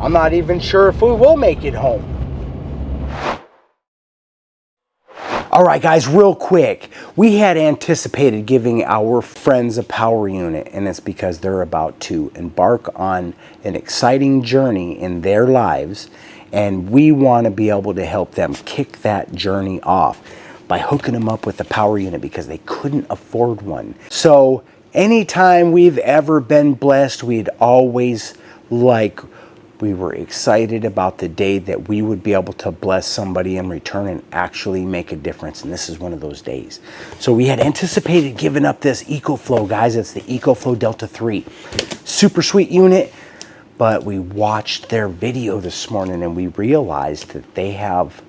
I'm not even sure if we will make it home. All right, guys, real quick. We had anticipated giving our friends a power unit, and it's because they're about to embark on an exciting journey in their lives, and we want to be able to help them kick that journey off by hooking them up with a power unit because they couldn't afford one. So anytime we've ever been blessed, we'd always we were excited about the day that we would be able to bless somebody in return and actually make a difference. And this is one of those days. So we had anticipated giving up this EcoFlow, guys. It's the EcoFlow Delta 3. Super sweet unit. But we watched their video this morning and we realized that they have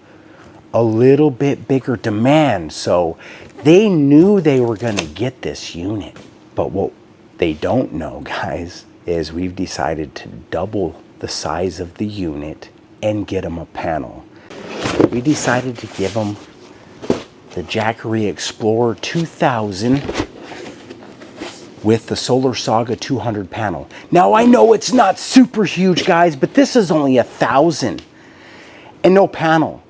a little bit bigger demand. So they knew they were going to get this unit. But what they don't know, guys, is we've decided to double the size of the unit and get them a panel. We decided to give them the Jackery Explorer 2000 with the Solar Saga 200 panel. Now I know it's not super huge, guys, but this is only 1,000 and no panel,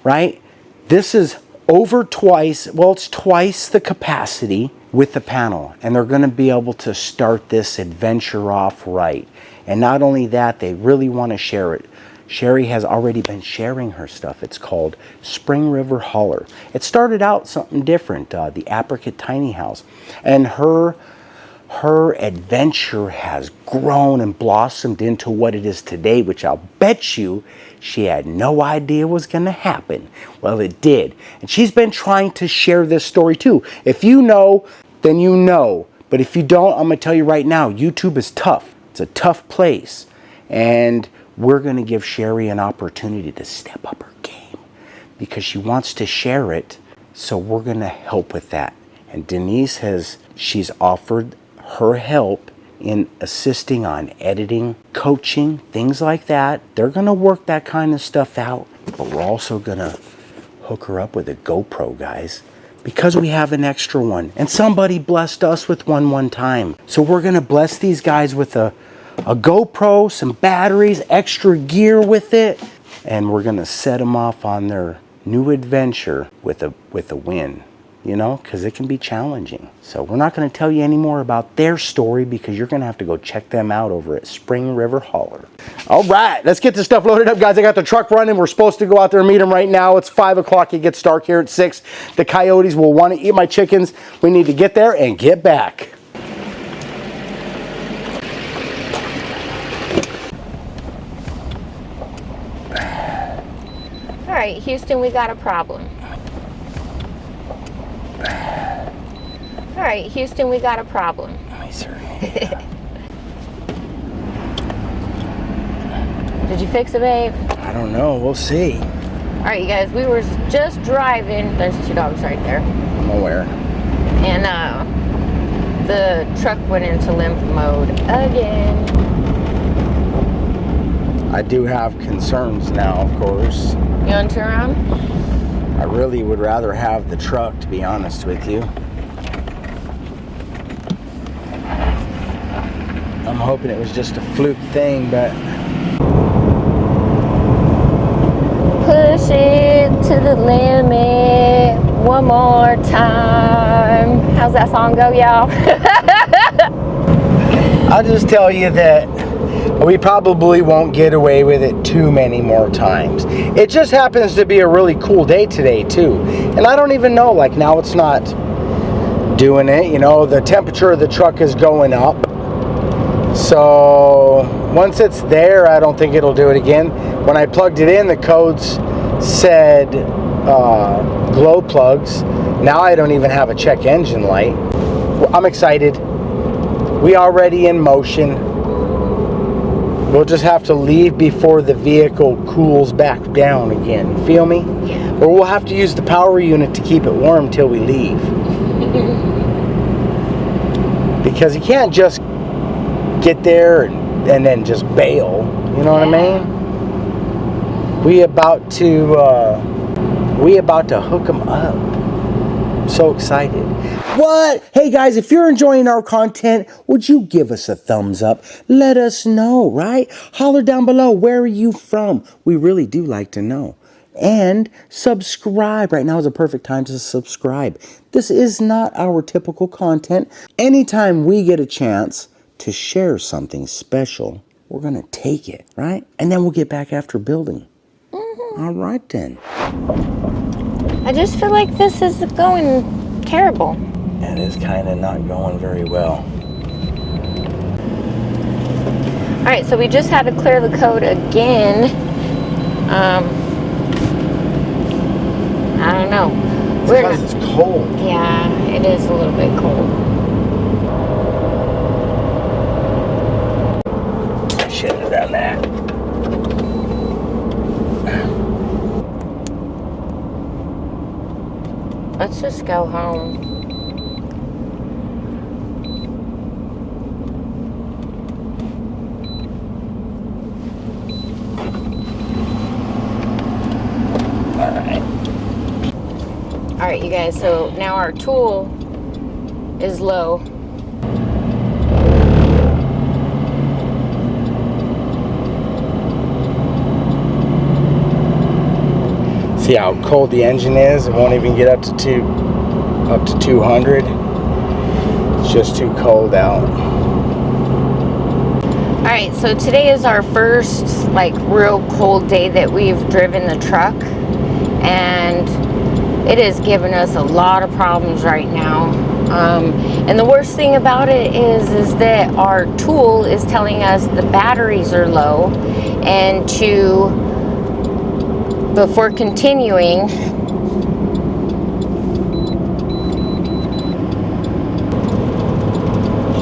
right? This is over twice, well, it's twice the capacity with the panel, and they're going to be able to start this adventure off right. And not only that, they really want to share it. Sherry has already been sharing her stuff. It's called Spring River Hauler. It started out something different, the Apricot Tiny House, and her adventure has grown and blossomed into what it is today, which I'll bet you she had no idea was going to happen. Well, it did. And she's been trying to share this story too. If you know, then you know. But if you don't, I'm going to tell you right now, YouTube is tough. It's a tough place. And we're going to give Sherry an opportunity to step up her game because she wants to share it. So we're going to help with that. And Denise she's offered her help in assisting on editing, coaching, things like that. They're going to work that kind of stuff out. But we're also going to hook her up with a GoPro, guys, because we have an extra one. And somebody blessed us with one time. So we're going to bless these guys with a GoPro, some batteries, extra gear with it. And we're going to set them off on their new adventure with a win. You know, because it can be challenging. So we're not going to tell you any more about their story because you're going to have to go check them out over at Spring River Hauler. All right, let's get this stuff loaded up, guys. I got the truck running. We're supposed to go out there and meet them right now. It's 5 o'clock. It gets dark here at 6. The coyotes will want to eat my chickens. We need to get there and get back. All right, Houston, we got a problem. All right, Houston, we got a problem. Did you fix it, babe? I don't know. We'll see. All right, you guys, we were just driving. There's 2 dogs right there. I'm aware. And the truck went into limp mode again. I do have concerns now, of course. You want to turn around? I really would rather have the truck, to be honest with you. I'm hoping it was just a fluke thing, but... Push it to the limit one more time. How's that song go, y'all? I'll just tell you that we probably won't get away with it too many more times. It just happens to be a really cool day today too. And I don't even know, like now it's not doing it. You know, the temperature of the truck is going up. So once it's there, I don't think it'll do it again. When I plugged it in, the codes said glow plugs. Now I don't even have a check engine light. Well, I'm excited. We already in motion. We'll just have to leave before the vehicle cools back down again. You feel me? Or we'll have to use the power unit to keep it warm till we leave. Because you can't just get there and then just bail. You know what I mean? We about to hook them up. I'm so excited. What? Hey guys, if you're enjoying our content, would you give us a thumbs up? Let us know, right? Holler down below, where are you from? We really do like to know. And subscribe. Right now is a perfect time to subscribe. This is not our typical content. Anytime we get a chance to share something special, we're going to take it, right? And then we'll get back after building. All right then. I just feel like this is going terrible. It is kind of not going very well. All right, so we just had to clear the code again. I don't know. It's because it's cold. Yeah, it is a little bit cold. I shouldn't have done that. Let's just go home. All right, you guys, so now our tool is low. See how cold the engine is? It won't even get up to 200. It's just too cold out. All right, so today is our first like real cold day that we've driven the truck, and it is giving us a lot of problems right now. And the worst thing about it is that our tool is telling us the batteries are low, and before continuing,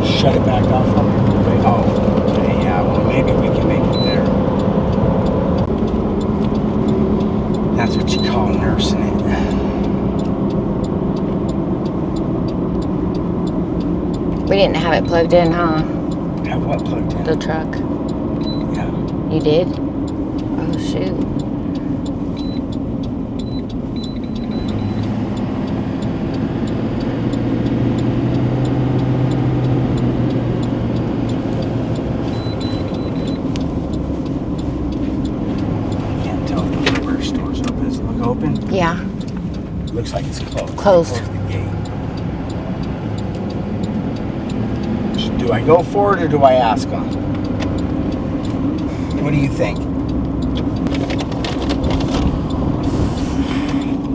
shut it back off. Oh, okay, yeah, well maybe we can make it there. That's what you call nursing it. we didn't have it plugged in, huh? Have what plugged in? The truck. Yeah. You did? Oh, shoot. Open? Yeah. Looks like it's closed. Closed. The gate. Do I go for it or do I ask them? What do you think?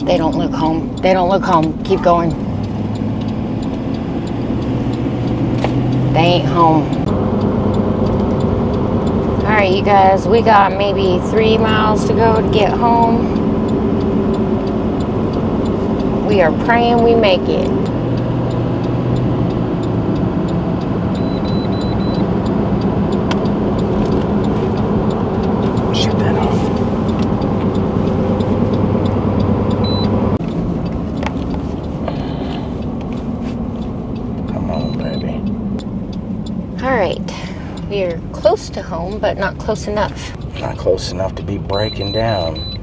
They don't look home. They don't look home. Keep going. They ain't home. Alright, you guys, we got maybe 3 miles to go to get home. We are praying we make it. Shut that off. Come on, baby. Alright, we are close to home, but not close enough. Not close enough to be breaking down.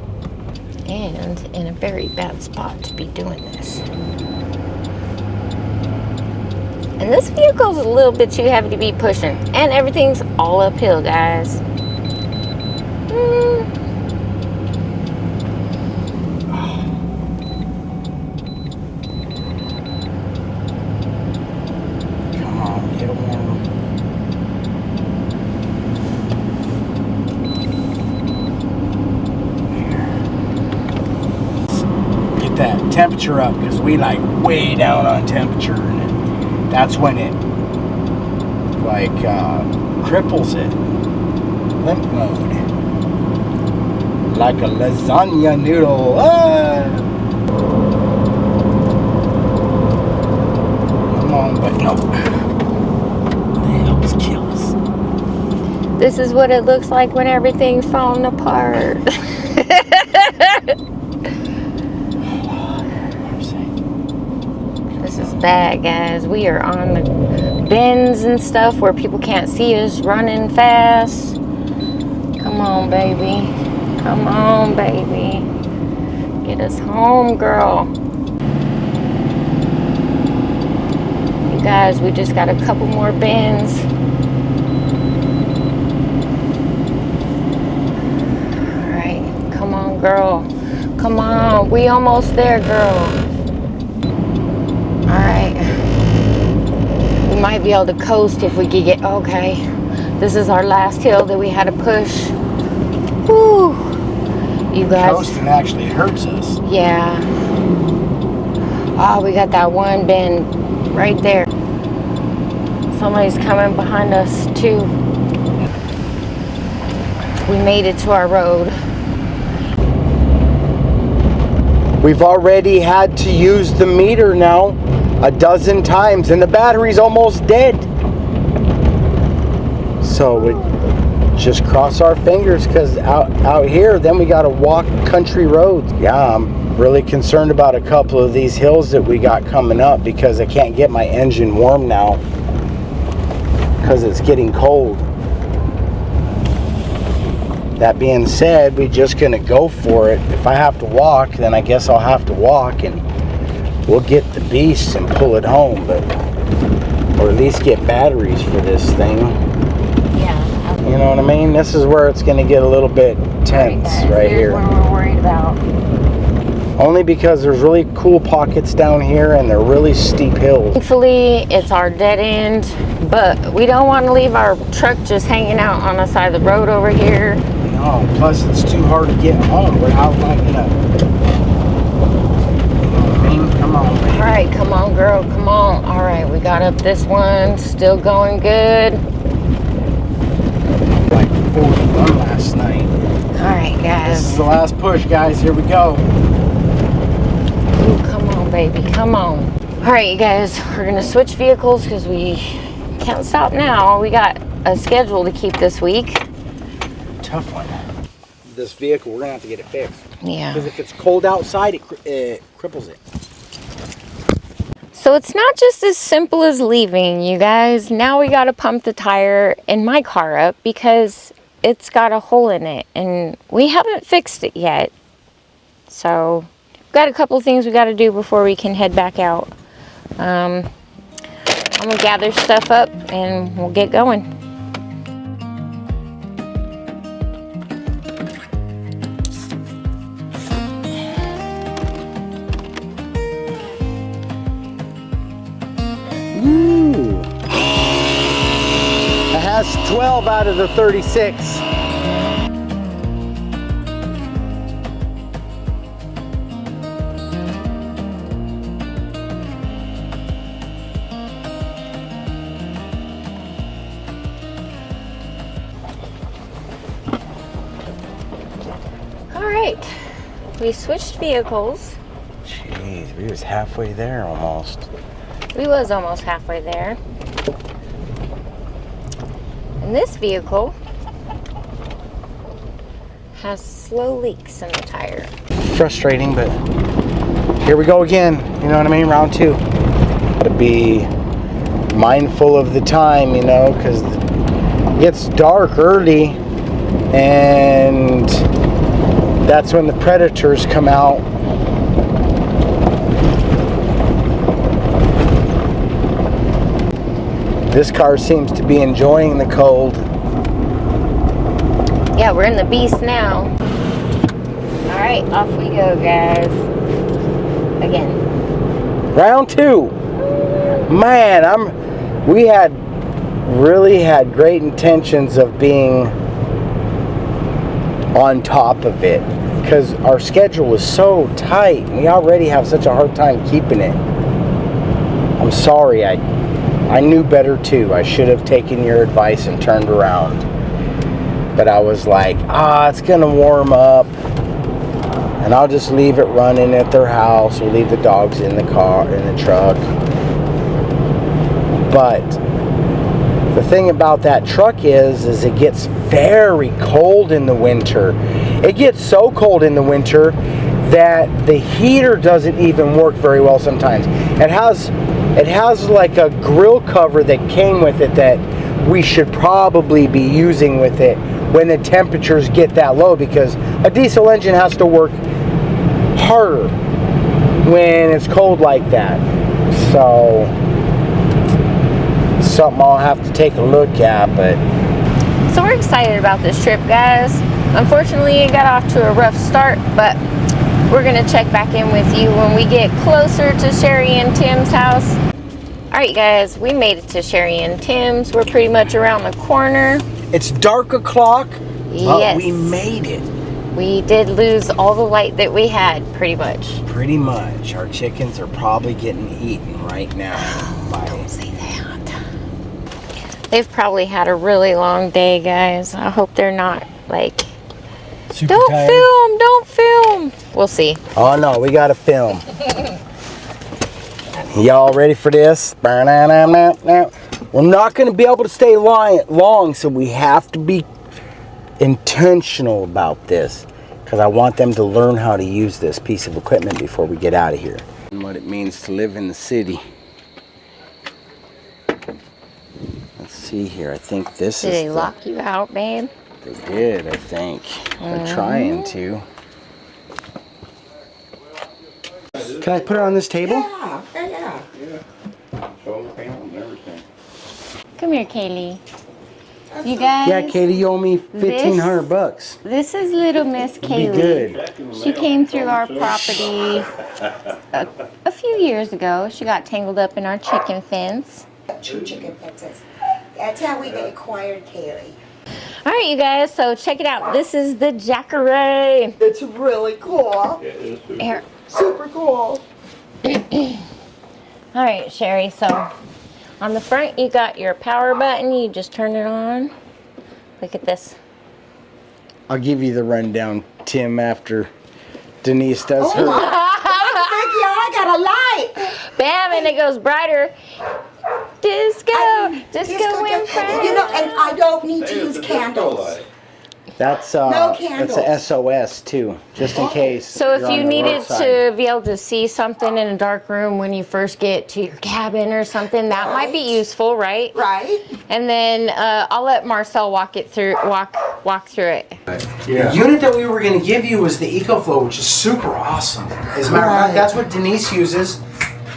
And in a very bad spot to be doing this. And this vehicle's a little bit too heavy to be pushing. And everything's all uphill, guys. Come on, get warm. Get that temperature up, because we like way down on temperature, and that's when it like cripples it. Limp mode. Like a lasagna noodle. Ah! Come on, but no. They help kill us. This is what it looks like when everything's falling apart. This is bad, guys. We are on the bends and stuff where people can't see us running fast. Come on, baby. Come on, baby. Get us home, girl. Guys, we just got a couple more bins. All right, come on, girl. Come on, we almost there, girl. All right. We might be able to coast if we could get, okay. This is our last hill that we had to push. Woo. You guys. Coasting actually hurts us. Yeah. Oh, we got that one bend right there. Somebody's coming behind us too. We made it to our road. We've already had to use the meter now a dozen times and the battery's almost dead. So we just cross our fingers, because out here then we got to walk country roads. Yeah, I'm really concerned about a couple of these hills that we got coming up, because I can't get my engine warm now because it's getting cold. That being said, we're just gonna go for it. If I have to walk, then I guess I'll have to walk, and we'll get the beast and pull it home, but or at least get batteries for this thing. Yeah. You know what I mean? This is where it's gonna get a little bit tense right here. Here's what we're worried about. Only because there's really cool pockets down here and they're really steep hills. Thankfully, it's our dead end, but we don't want to leave our truck just hanging out on the side of the road over here. No, plus it's too hard to get home. We're out like, you know what I mean? Come on, baby. All right, come on, girl, come on. All right, we got up this one, still going good. Like 41 last night. All right, guys. This is the last push, guys. Here we go. Ooh, come on, baby, come on. All right, you guys, we're gonna switch vehicles because we can't stop now. We got a schedule to keep this week. Tough one. This vehicle, we're gonna have to get it fixed. Yeah. Because if it's cold outside, it cripples it. So it's not just as simple as leaving, you guys. Now we gotta pump the tire in my car up because it's got a hole in it and we haven't fixed it yet. So got a couple things we got to do before we can head back out. I'm gonna gather stuff up and we'll get going. Ooh. It has 12 out of the 36. We switched vehicles. Jeez, we was halfway there almost. We was almost halfway there. And this vehicle has slow leaks in the tire. Frustrating, but here we go again. You know what I mean? Round two. Gotta be mindful of the time, you know, because it gets dark early and that's when the predators come out. This car seems to be enjoying the cold. Yeah, we're in the beast now. All right, off we go, guys. Again. Round two. Man, we really had great intentions of being on top of it because our schedule was so tight and we already have such a hard time keeping it. I'm sorry, I knew better too. I should have taken your advice and turned around. But I was like, it's gonna warm up and I'll just leave it running at their house. We'll leave the dogs in the car, in the truck. But the thing about that truck is it gets very cold in the winter. It gets so cold in the winter that the heater doesn't even work very well sometimes. It has like a grill cover that came with it that we should probably be using with it when the temperatures get that low, because a diesel engine has to work harder when it's cold like that. So something I'll have to take a look at, but So we're excited about this trip, guys. Unfortunately, it got off to a rough start, but we're gonna check back in with you when we get closer to Sherry and Tim's house. All right, guys, we made it to Sherry and Tim's. We're pretty much around the corner. it's dark o'clock, but Yes. we made it. We did lose all the light that we had, pretty much. Pretty much. Our chickens are probably getting eaten right now. Don't say that. They've probably had a really long day, guys. I hope they're not like, Super don't tired. film, don't film. We'll see. Oh no, we gotta film. Y'all ready for this? We're not gonna be able to stay long, so we have to be intentional about this, because I want them to learn how to use this piece of equipment before we get out of here. And what it means to live in the city. Let's see here. I think this Did is. they lock you out, babe? They did, I think. They're trying to. Can I put it on this table? Yeah. Come here, Kaylee. You guys. Yeah, Katie, you owe me $1,500. This is little Miss Be Kaylee. good. She came through our property a few years ago. She got tangled up in our chicken fence. True chicken fences. That's how we acquired Kaylee. All right, you guys, so check it out. This is the Jackeray. It's really cool. Here. Super cool. All right, Sherry, so on the front you got your power button. You just turn it on. Look at this. I'll give you the rundown, Tim, after Denise does her. I got a light. Bam, and it goes brighter. Disco Inferno. You know, and I don't need to use candles. That's No that's a SOS too, just in case. So if you're on you the needed roadside. to be able to see something in a dark room when you first get to your cabin or something, that might be useful, right? Right? And then I'll let Marcel walk through it. The unit that we were going to give you was the EcoFlow, which is super awesome. As a matter of fact, that's what Denise uses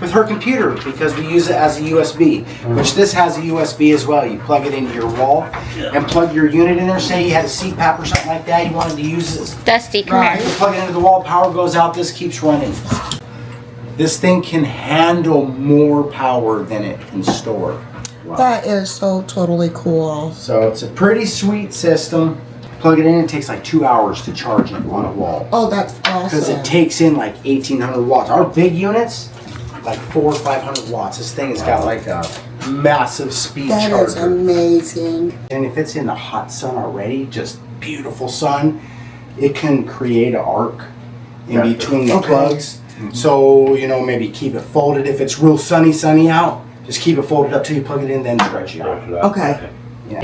with her computer, because we use it as a USB, which this has a USB as well. You plug it into your wall and plug your unit in there. Say you had a CPAP or something like that, you wanted to use this. Dusty, come Right. here. You plug it into the wall, power goes out, this keeps running. This thing can handle more power than it can store. That is so totally cool. So it's a pretty sweet system. Plug it in, it takes like 2 hours to charge it on a wall. Oh, that's Because awesome. it takes in like 1,800 watts. Our big units, like 400 or 500 watts. This thing has got like a massive speed That is charger. amazing. And if it's in the hot sun already, just beautiful sun, it can create an arc in between the plugs. So, you know, maybe keep it folded. If it's real sunny out, just keep it folded up till you plug it in, then stretch it out. Okay. Yeah.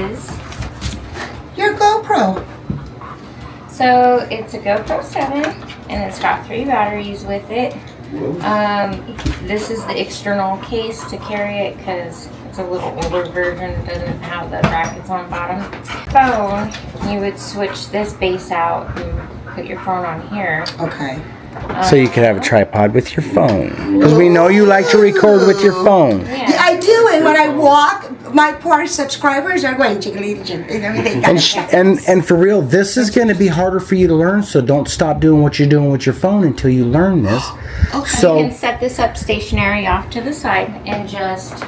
Your GoPro. So it's a GoPro 7 and it's got 3 batteries with it. This is the external case to carry it because it's a little older version. It doesn't have the brackets on bottom. Phone, you would switch this base out and put your phone on here. Okay. So you could have a tripod with your phone. Because we know you like to record with your phone. Yeah, I do, and when I walk, my poor subscribers are going jiggly and everything. And for real, this is going to be harder for you to learn, so don't stop doing what you're doing with your phone until you learn this. Okay. You So can set this up stationary off to the side and just...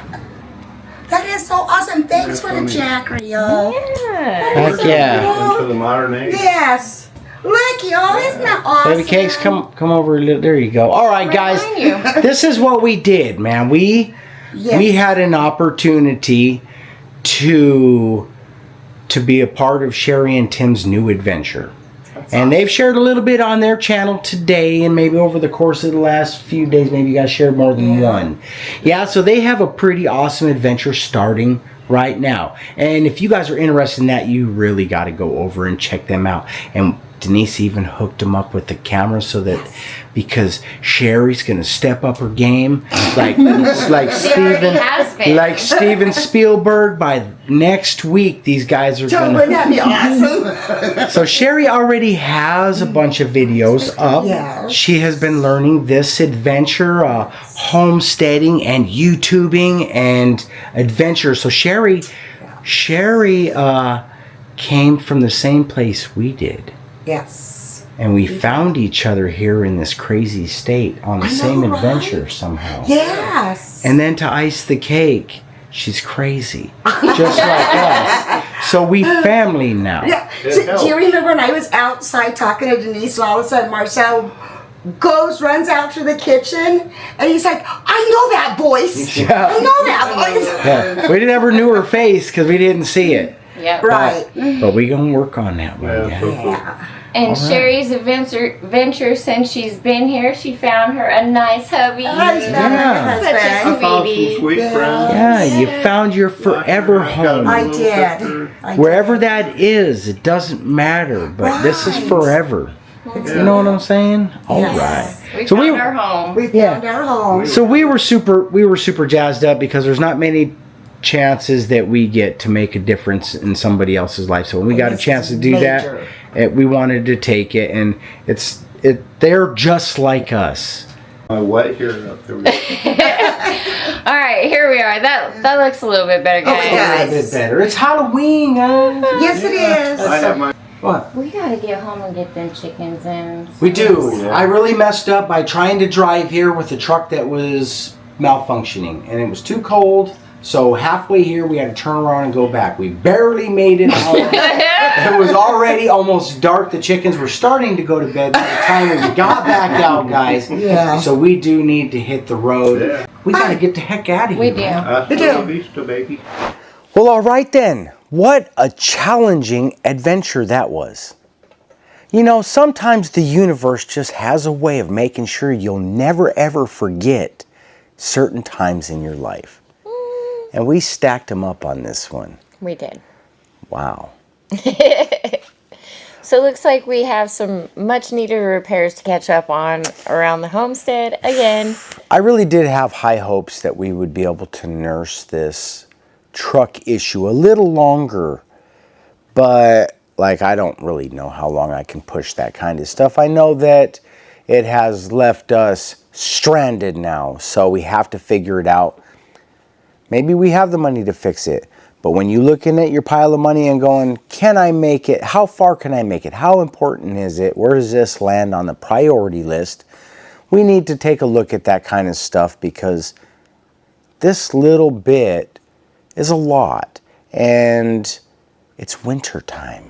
That is so awesome. Thanks for the Jack Rio. Yeah. heck yeah. Into the modern age. Yes. Look, y'all, isn't that awesome? Baby Cakes, come over a little. There you go. All right, guys. behind you. This is what we did, man. We had an opportunity to be a part of Sherry and Tim's new adventure. And they've shared a little bit on their channel today, and maybe over the course of the last few days, maybe you guys shared more than one. Yeah, so they have a pretty awesome adventure starting right now. And if you guys are interested in that, you really got to go over and check them out. And Denise even hooked him up with the camera so that because Sherry's gonna step up her game like Steven Spielberg. By next week, these guys are gonna. Wouldn't that be awesome? So Sherry already has a bunch of videos up. Yeah. She has been learning this adventure, homesteading and YouTubing and adventure. So Sherry came from the same place we did. Yes. And we found each other here in this crazy state on the same adventure somehow. Yes. And then to ice the cake, she's crazy. Just like us. So we family now. Yeah. So, do you remember when I was outside talking to Denise and all of a sudden Marcel runs out through the kitchen and he's like, I know that voice. Yeah. I know that voice. Yeah. We never knew her face because we didn't see it. Yep. Right. But we gonna work on that one. Yeah. And Sherry's adventure since she's been here, she found her a nice hubby. Such a sweetie. Sweet friend. Yeah, you found your forever home. I did. Wherever that is, it doesn't matter. But this is forever. You know what I'm saying? All right. We found our home. We found our home. So we were super jazzed up because there's not many chances that we get to make a difference in somebody else's life. So when we got a chance to do that, we wanted to take it, and they're just like us. Wet here up there. All right, here we are. That looks a little bit better, guys. Okay, A little bit better. It's Halloween, guys. Yes, it is. I have my. What? We gotta get home and get them chickens in. We do. Yeah. I really messed up by trying to drive here with a truck that was malfunctioning, and it was too cold. So halfway here, we had to turn around and go back. We barely made it home. It was already almost dark. The chickens were starting to go to bed by the time we got back out, guys. Yeah. So we do need to hit the road. Yeah. We got to get the heck out of here. We do. Hasta vista, baby. Well, all right then. What a challenging adventure that was. You know, sometimes the universe just has a way of making sure you'll never ever forget certain times in your life. And we stacked them up on this one. We did. Wow. So it looks like we have some much needed repairs to catch up on around the homestead again. I really did have high hopes that we would be able to nurse this truck issue a little longer. But, like, I don't really know how long I can push that kind of stuff. I know that it has left us stranded now, so we have to figure it out. Maybe we have the money to fix it. But when you're looking at your pile of money and going, can I make it? How far can I make it? How important is it? Where does this land on the priority list? We need to take a look at that kind of stuff because this little bit is a lot. And it's winter time.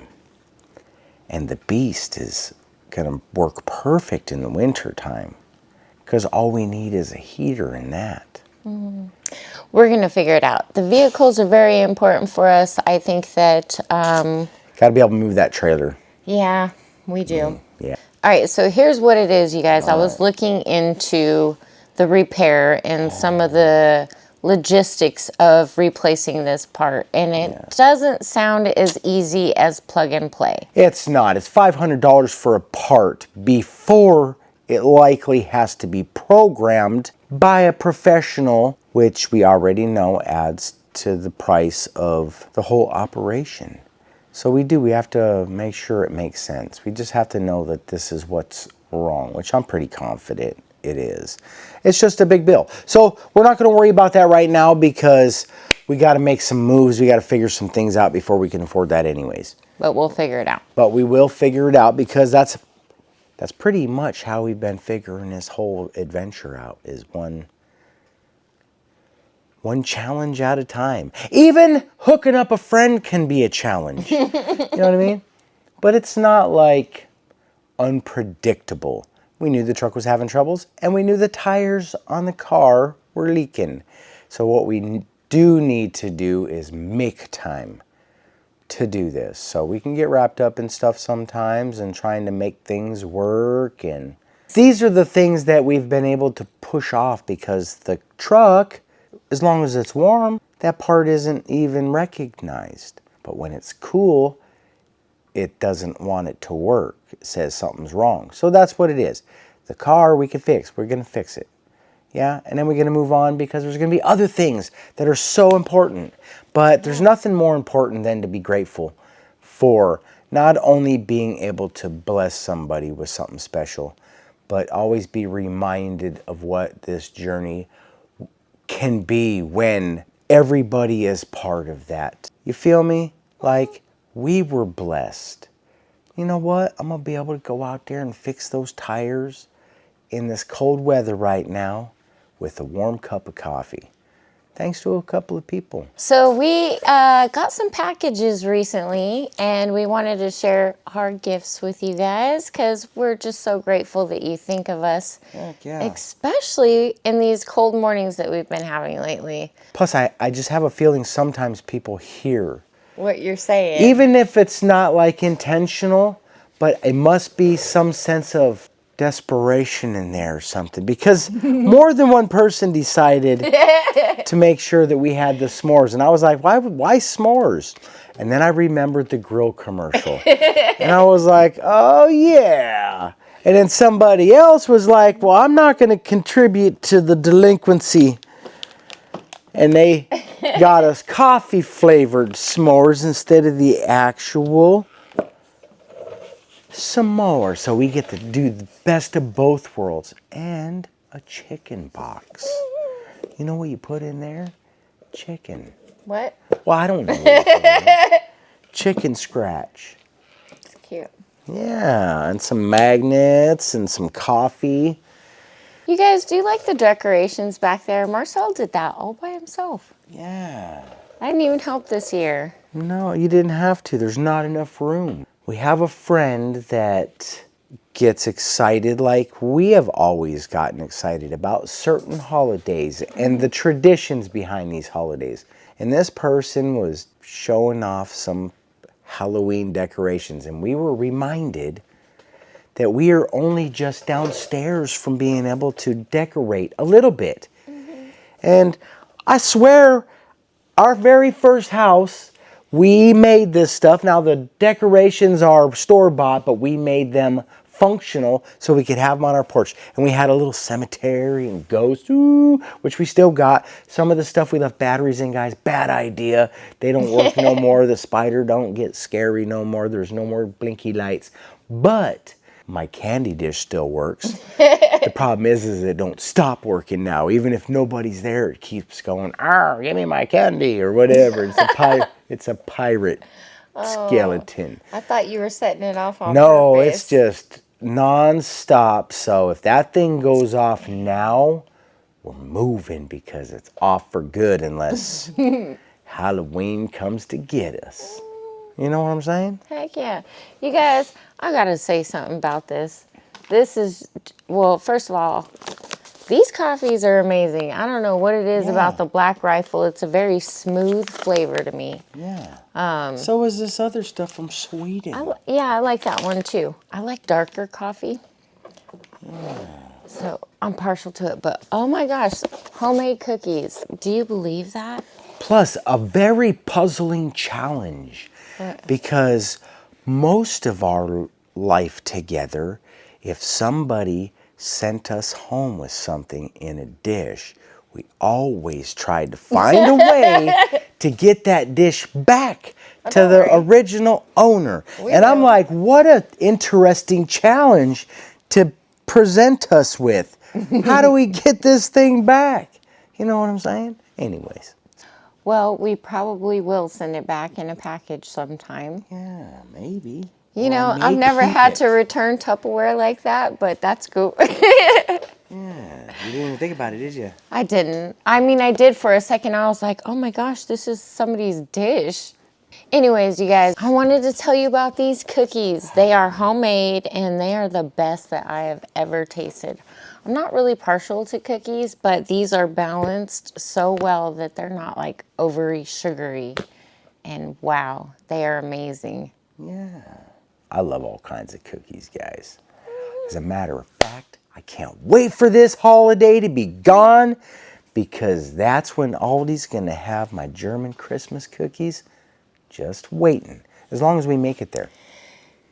And the beast is going to work perfect in the winter time because all we need is a heater in that. We're going to figure it out. The vehicles are very important for us. I think that... Got to be able to move that trailer. Yeah, we do. Yeah. All right, so here's what it is, you guys. I was looking into the repair and some of the logistics of replacing this part, and it doesn't sound as easy as plug and play. It's not. It's $500 for a part before it likely has to be programmed by a professional, which we already know adds to the price of the whole operation. So we have to make sure it makes sense. We just have to know that this is what's wrong, which I'm pretty confident it is. It's just a big bill. So we're not going to worry about that right now because we got to make some moves. We got to figure some things out before we can afford that anyways. But we'll figure it out. But we will figure it out because that's pretty much how we've been figuring this whole adventure out, is one challenge at a time. Even hooking up a friend can be a challenge. You know what I mean? But it's not like unpredictable. We knew the truck was having troubles, and we knew the tires on the car were leaking. So what we do need to do is make time to do this. So we can get wrapped up in stuff sometimes and trying to make things work. And these are the things that we've been able to push off because the truck, as long as it's warm, that part isn't even recognized. But when it's cool, it doesn't want it to work. It says something's wrong. So that's what it is. The car we can fix. We're going to fix it. Yeah, and then we're going to move on because there's going to be other things that are so important. But there's nothing more important than to be grateful for not only being able to bless somebody with something special, but always be reminded of what this journey can be when everybody is part of that. You feel me? Like, we were blessed. You know what? I'm going to be able to go out there and fix those tires in this cold weather right now with a warm cup of coffee. Thanks to a couple of people. So we got some packages recently, and we wanted to share our gifts with you guys because we're just so grateful that you think of us. Heck yeah. Especially in these cold mornings that we've been having lately. Plus, I just have a feeling sometimes people hear. What you're saying. Even if it's not like intentional, but it must be some sense of desperation in there or something. Because more than one person decided to make sure that we had the s'mores. And I was like, why s'mores? And then I remembered the grill commercial. And I was like, oh yeah. And then somebody else was like, well, I'm not going to contribute to the delinquency. And they got us coffee flavored s'mores instead of the actual s'more. So we get to do the best of both worlds. And a chicken box. You know what you put in there? Chicken. What? Well, I don't know what you put in there. Chicken scratch. It's cute. Yeah, and some magnets and some coffee. You guys, do you like the decorations back there? Marcel did that all by himself. Yeah. I didn't even help this year. No, you didn't have to. There's not enough room. We have a friend that gets excited like we have always gotten excited about certain holidays and the traditions behind these holidays. And this person was showing off some Halloween decorations, and we were reminded that we are only just downstairs from being able to decorate a little bit. Mm-hmm. And I swear, our very first house, we made this stuff. Now the decorations are store-bought, but we made them functional so we could have them on our porch. And we had a little cemetery and ghosts, which we still got. Some of the stuff we left batteries in, guys, bad idea. They don't work no more. The spider don't get scary no more. There's no more blinky lights. But my candy dish still works. The problem is it don't stop working now. Even if nobody's there, it keeps going, give me my candy or whatever. It's a pirate skeleton. I thought you were setting it off on No, purpose. it's just non-stop. So if that thing goes off now, we're moving because it's off for good unless Halloween comes to get us. You know what I'm saying? Heck yeah. You guys, I gotta say something about this. This is, well, first of all, these coffees are amazing. I don't know what it is about the Black Rifle. It's a very smooth flavor to me. Yeah. So is this other stuff from Sweden. I like that one too. I like darker coffee. So I'm partial to it, but oh my gosh, homemade cookies. Do you believe that? Plus, a very puzzling challenge. Because most of our life together, if somebody sent us home with something in a dish, we always tried to find a way to get that dish back to the original owner. And I'm like, what an interesting challenge to present us with. How do we get this thing back? You know what I'm saying? Anyways. Well, we probably will send it back in a package sometime. Yeah, maybe. You know, I've never had to return Tupperware like that, but that's cool. Yeah, you didn't even think about it, did you? I didn't. I mean, I did for a second. I was like, oh my gosh, this is somebody's dish. Anyways, you guys, I wanted to tell you about these cookies. They are homemade, and they are the best that I have ever tasted. I'm not really partial to cookies, but these are balanced so well that they're not like overly sugary. And wow, they are amazing. Yeah. I love all kinds of cookies, guys. As a matter of fact, I can't wait for this holiday to be gone because that's when Aldi's going to have my German Christmas cookies just waiting, as long as we make it there.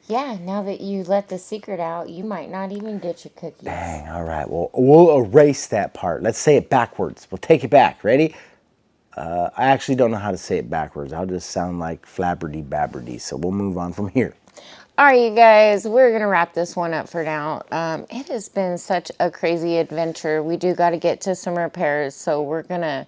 Yeah, now that you let the secret out, you might not even get your cookies. Dang, all right. Well, we'll erase that part. Let's say it backwards. We'll take it back. Ready? I actually don't know how to say it backwards. I'll just sound like flabberdy-babberdy. So we'll move on from here. All right, you guys, we're going to wrap this one up for now. It has been such a crazy adventure. We do got to get to some repairs, so we're going to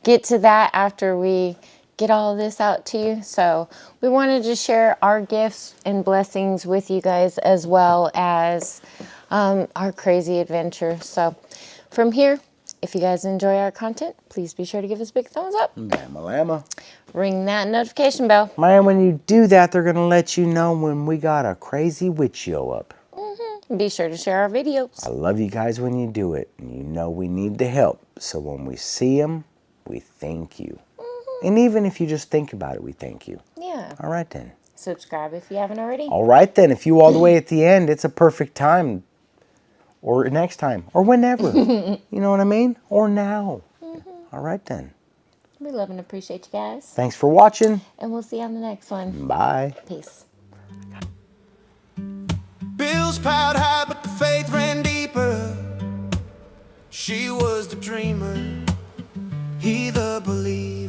get to that after we get all of this out to you. So we wanted to share our gifts and blessings with you guys, as well as our crazy adventure. So from here, if you guys enjoy our content, please be sure to give us a big thumbs up. Mama. Ring that notification bell. Man, when you do that, they're going to let you know when we got a crazy witch show up. Be sure to share our videos. I love you guys when you do it. And you know we need the help. So when we see them, we thank you. And even if you just think about it, we thank you. Yeah. All right, then. Subscribe if you haven't already. All right, then. If you all the way at the end, it's a perfect time. Or next time. Or whenever. You know what I mean? Or now. All right, then. We love and appreciate you guys. Thanks for watching. And we'll see you on the next one. Bye. Peace. Bills piled high, but the faith ran deeper. She was the dreamer, he the believer.